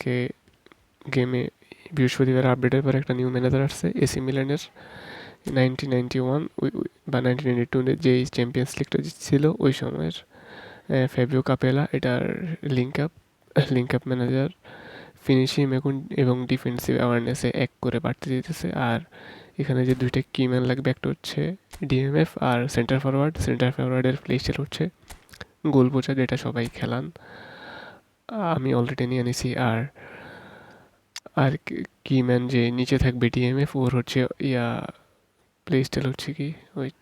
আজকে গেমে বৃহস্পতিবার আপডেটের পর একটা নিউ ম্যানেজার আসছে এসি মিলানের 1991 বা 1992 যে চ্যাম্পিয়ন্স লিগটা ছিল ওই সময়ের ফেবিও কাপেলা এটার লিঙ্ক আপ ম্যানেজার ফিনিশিং এবং ডিফেন্সিভ অ্যাওয়ারনেসে এক করে বাড়তে দিতেছে। আর এখানে যে দুইটা কি ম্যান লাগবে, একটা হচ্ছে ডিএমএফ আর সেন্টার ফরওয়ার্ডের প্লে স্টাইল হচ্ছে গোল বোঝা, যেটা সবাই খেলান। আমি অলরেডি নিয়ে নিছি। আর আর কি ম্যান যে নিচে থাকবে ডিএমএফ, ওর হচ্ছে প্লে স্টাইল হচ্ছে কি, ওয়েট,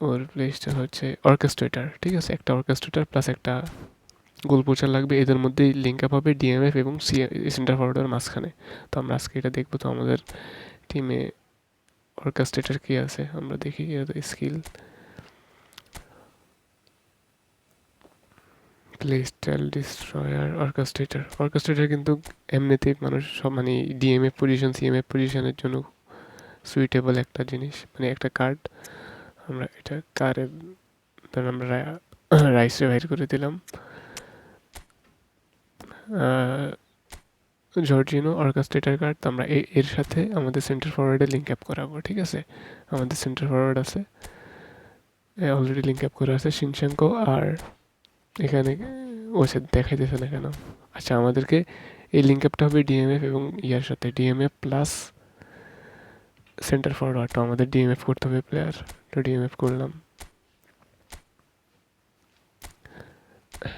ওর প্লে স্টাইল হচ্ছে অর্কেস্ট্রেটার। ঠিক আছে, একটা অর্কেস্ট্রেটার প্লাস একটা গোল পোচার লাগবে। এদের মধ্যেই লিঙ্ক আপ হবে ডিএমএফ এবং সেন্টার ফরওয়ার্ডের মাঝখানে। তো আমরা আজকে এটা দেখবো। তো আমাদের টিমে অর্কেস্ট্রেটার কি আছে আমরা দেখি। স্কিল, প্লে স্টাইল, ডিস্ট্রয়ার, অর্কেস্ট্রেটার কিন্তু এমনিতেই মানুষ সব মানে ডিএমএফ পজিশন সিএমএফ পজিশনের জন্য সুইটেবল একটা জিনিস, মানে একটা কার্ড। আমরা এটা কারে ধর আমরা রাইসে বাইর করে দিলাম। জর্জিনো অর্কেস্ট্রেটার কার্ড। তো আমরা এর সাথে আমাদের সেন্টার ফরওয়ার্ডে লিঙ্ক আপ করাবো। ঠিক আছে, আমাদের সেন্টার ফরওয়ার্ড আছে অলরেডি লিঙ্ক আপ করা আছে শিনশাঙ্কো। আর এখানে ও সে দেখাইতেছে না কেন? আচ্ছা, আমাদেরকে এই লিঙ্ক আপটা হবে ডিএমএফ এবং ইয়ার সাথে, ডিএমএফ প্লাস সেন্টার ফরওয়ার্ড। তো আমাদের ডিএমএফ করতে হবে প্লেয়ার। তো ডিএমএফ করলাম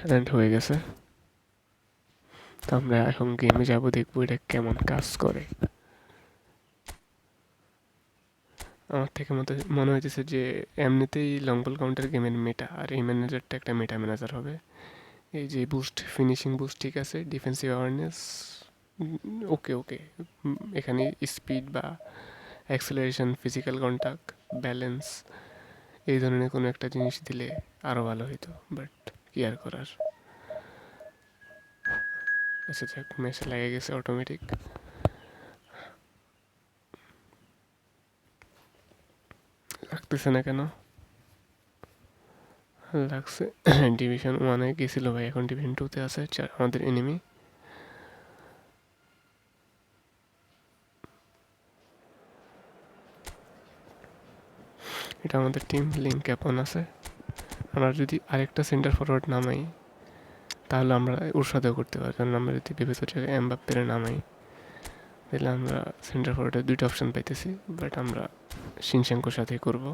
অ্যান্ড হয়ে গেছে। তো আমরা এখন গেমে যাব, দেখবো এটা কেমন কাজ করে। আমার থেকে মনে হইতেছে যে এমনিতেই লং বল কাউন্টার গেমের মেটা, আর এই ম্যানেজারটা একটা মেটা ম্যানেজার হবে। এই যে বুস্ট, ফিনিশিং বুস্ট ঠিক আছে, ডিফেন্সিভ অ্যাওয়ারনেস ওকে ওকে। এখানে স্পিড বা অ্যাক্সেলারেশন, ফিজিক্যাল কন্ট্যাক্ট, ব্যালেন্স, এই ধরনের কোনো একটা জিনিস দিলে আরও ভালো হতো, বাট কি আর করার। আচ্ছা যাক, ম্যাচে লেগে গেছে অটোমেটিক। লাগতেছে না কেন? লাগছে। ডিভিশন ওয়ানে গেছিল ভাই, এখন ডিভিশন টুতে আছে আমাদের এনিমি। এটা আমাদের টিম, লিঙ্ক অ্যাপন আছে। আমরা যদি আরেকটা সেন্টার ফরওয়ার্ড নামাই তাহলে আমরা ওর সাথেও করতে পারি। কারণ আমরা যদি ভেবেছি এমবাপ্পের নামাই তাহলে আমরা সেন্টার ফরওয়ার্ডের দুইটা অপশন পাইতেছি, বাট আমরা শিনশাঙ্কোর সাথেই করব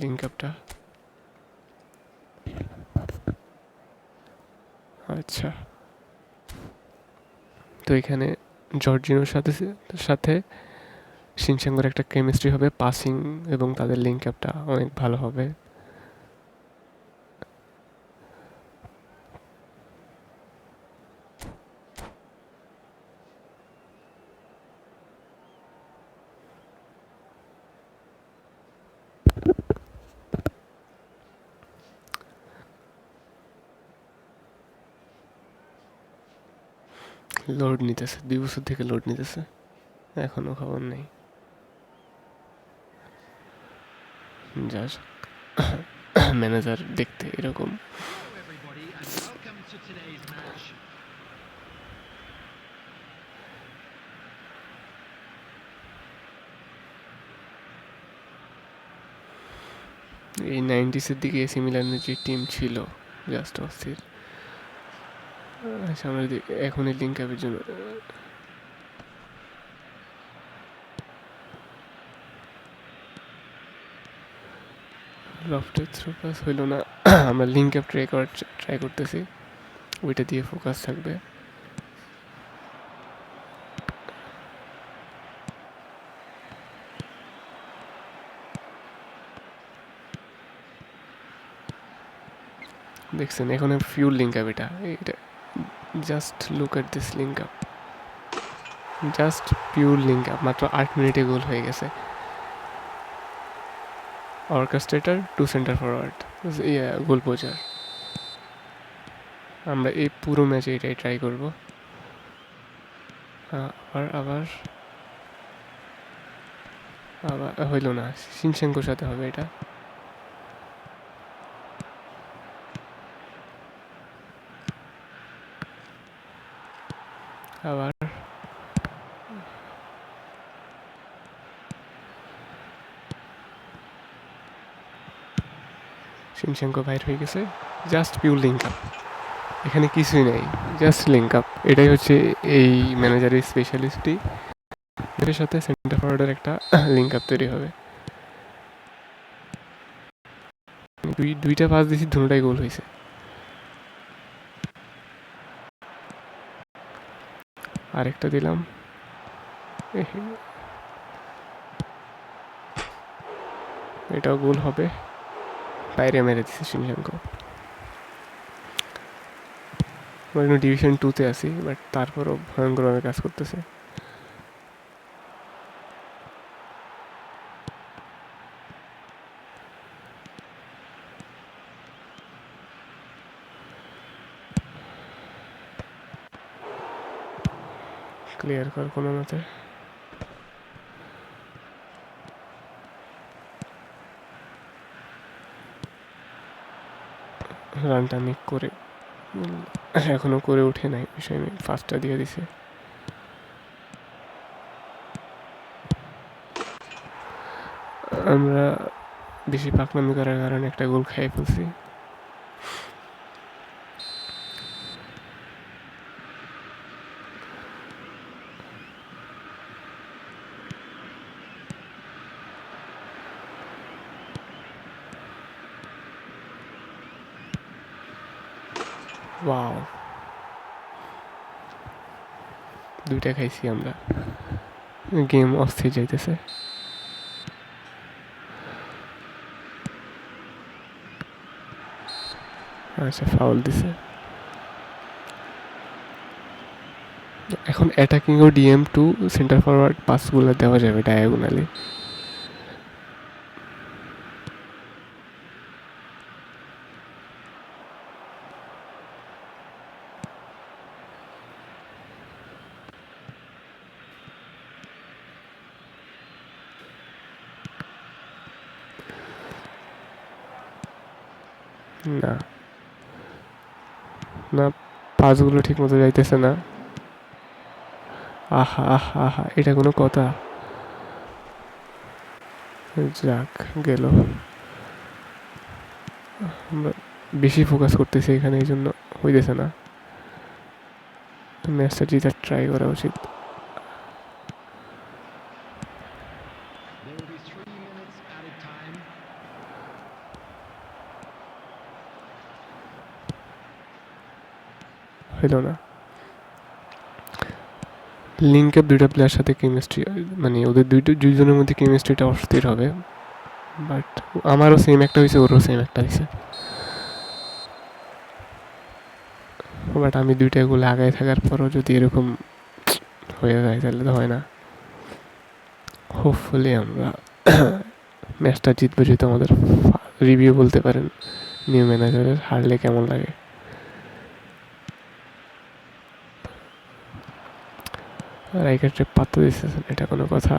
লিঙ্ক আপটা। আচ্ছা, তো এখানে জর্জিনোর সাথে সাথে শিনশাঙ্কোর একটা কেমিস্ট্রি হবে, পাসিং এবং তাদের লিঙ্ক আপটা অনেক ভালো হবে। লোড নিতেছে, 2 বছর থেকে লোড নিতেছে, এখনো খবর নেই। যা ম্যানেজার দেখতে এরকম। এই 90s-এর দিকে এসি মিলানের যে টিম ছিল জাস্ট অস্থির। আচ্ছা, আমরা যদি এখন এই লিঙ্ক আপের জন্য লফটের থ্রো পাস হইল না। আমরা লিঙ্ক আপ ট্রাই করতেছি, ওইটা দিয়ে ফোকাস থাকবে। দেখছেন এখন ফিউল লিঙ্ক আপ। এটা just look at this link up, just pure link up. মাত্র 8 মিনিটে গোল হয়ে গেছে। অর্কেস্ট্রেটার টু সেন্টার ফরওয়ার্ড, গোল পোচার। আমরা এই পুরো ম্যাচে এটাই ট্রাই করব। আবার আবার আবার হইল না, শিনশাঙ্কোর সাথে হবে এটা। আবার শিনচেঙ্কো বাইর হয়ে গেছে, জাস্ট পিওর লিঙ্ক আপ, এখানে কিছুই নেই, জাস্ট লিঙ্ক আপ। এটাই হচ্ছে এই ম্যানেজারের স্পেশালিস্টই, এর সাথে সেন্টার ফরওয়ার্ডের একটা লিঙ্ক আপ তৈরি হবে। দুইটা পাস দিয়েছি, দুটোটাই গোল হয়েছে। আরেকটা দিলাম, এটাও গোল হবে, বাইরে মেরে দিচ্ছে শিনচেঙ্কো। আমরা ডিভিশন 2-তে আছি, বাট তারপরও ভয়ঙ্করভাবে কাজ করতেছে। ক্লিয়ার কর কোনো মতে, রানটা মেক করে, এখনো করে উঠে নাই, বিষয় নেই, ফার্স্টটা দিয়ে দিছে। আমরা বেশি পাকনামি করার কারণে একটা গোল খাইয়ে ফেলছি। ওয়াও, দুইটা খাইছি আমরা, গেম অস্থির যাইতেছে। আচ্ছা, ফাউল দিছে। এখন অ্যাটাকিং ও ডিএম টু সেন্টার ফরওয়ার্ড পাসগুলো দেওয়া যাবে ডায়াগোনালি। না না, পাসগুলো ঠিক মতো যাইতেছে না। আহা আহা আহা, এটা কোনো কথা? যাক, গেল। আমরা বেশি ফোকাস করতেছি এখানে, এই জন্য হইতেছে না। ম্যাচটা জিতার ট্রাই করা উচিত। হইল না। লিঙ্কের দুইটা প্লেয়ার সাথে কেমিস্ট্রি, মানে ওদের দুইজনের মধ্যে কেমিস্ট্রিটা অস্থির হবে। বাট আমারও সেম একটা হয়েছে, ওরও সেম একটা হয়েছে। বাট আমি দুইটা গোলে আগায় থাকার পরও যদি এরকম হয়ে যায় তাহলে তো হয় না। হোপফুলি আমরা ম্যাচটা জিতবো, যেহেতু আমাদের রিভিউ বলতে পারেন নিউ ম্যানেজারের, হারলে কেমন লাগে। আর এই ক্ষেত্রে পাত্তা দিতেছেন, এটা কোনো কথা?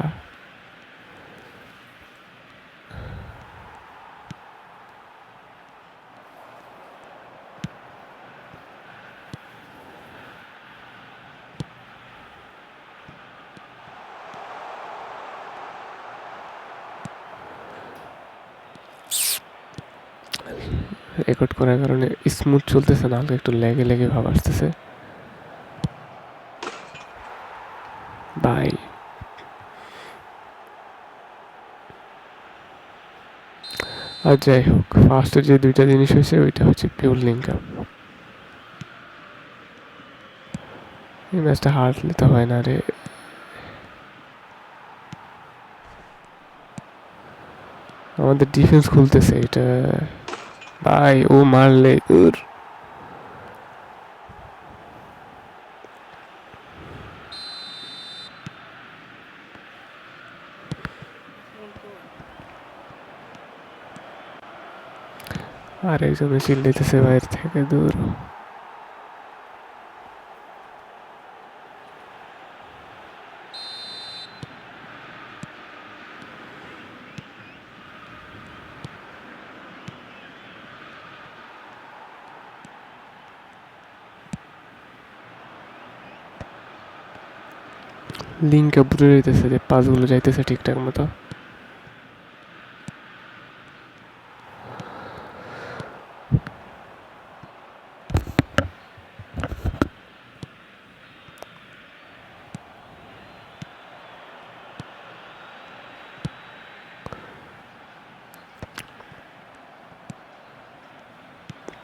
রেকর্ড করার কারণে স্মুথ চলতেছে না, হালকা একটু লেগে লেগে ভাব আসতেছে। বাই। আর যাই হোক, ফার্স্টে যে দুইটা জিনিস হয়েছে ওইটা হচ্ছে পিওর লিঙ্ক আপ। এই ম্যাচটা হারলে তো হয় না রে। আমাদের ডিফেন্স খুলতেছে এটা, ভাই ও মারলে দূর। আর একজনে চিল্লাইতেছে বাইরে থেকে, দূর। লিঙ্কে বুঝে যাইতেছে যে পাসগুলো যাইতেছে ঠিকঠাক মতো।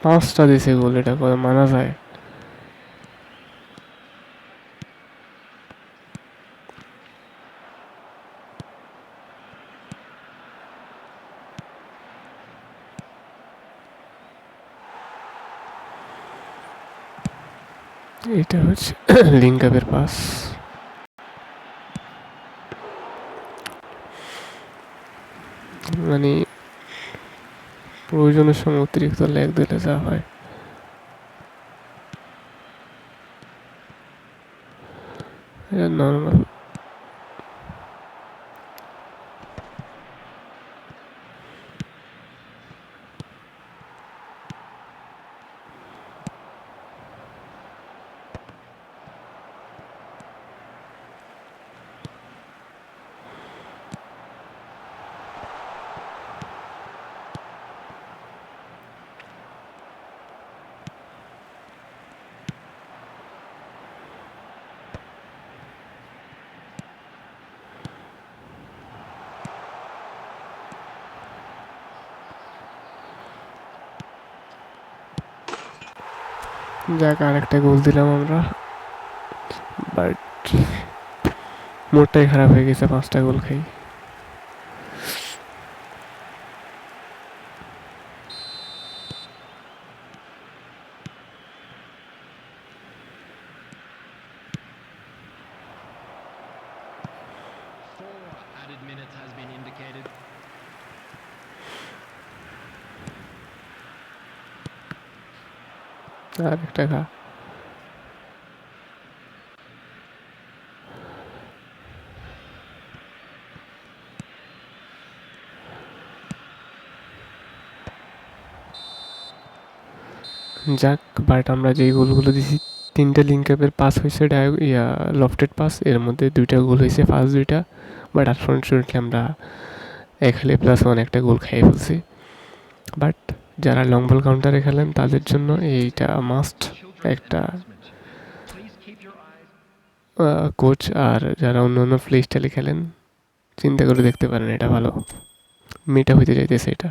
পাঁচটা দিছে গোল, এটা করে মানা যায়? এটা হচ্ছে লিঙ্ক আপের পাস। মানে প্রয়োজনের সময় অতিরিক্ত ল্যাগ দিলে যা হয়। এটা নর্মাল। যাক, আর একটা গোল দিলাম আমরা, বাট মোটটাই খারাপ হয়ে গেছে, 5টা গোল খাই। আর একটা খা। যাক, বাট আমরা যেই গোলগুলো দিছি, 3টা লিঙ্ক আপের পাস হয়েছে লফটেড পাস, এর মধ্যে 2টা গোল হয়েছে, ফার্স্ট 2টা। বাট আনফর্চুনেটলি আমরা এখানে +1 একটা গোল খাইয়ে ফেলছি। বাট যারা লং বল কাউন্টারে খেলেন তাদের জন্য এইটা মাস্ট একটা কোচ, আর যারা অন্য অন্য প্লে স্টাইলে খেলেন চিন্তা করে দেখতে পারেন, এটা ভালো মেটা হইতে যাইতেছে এটা।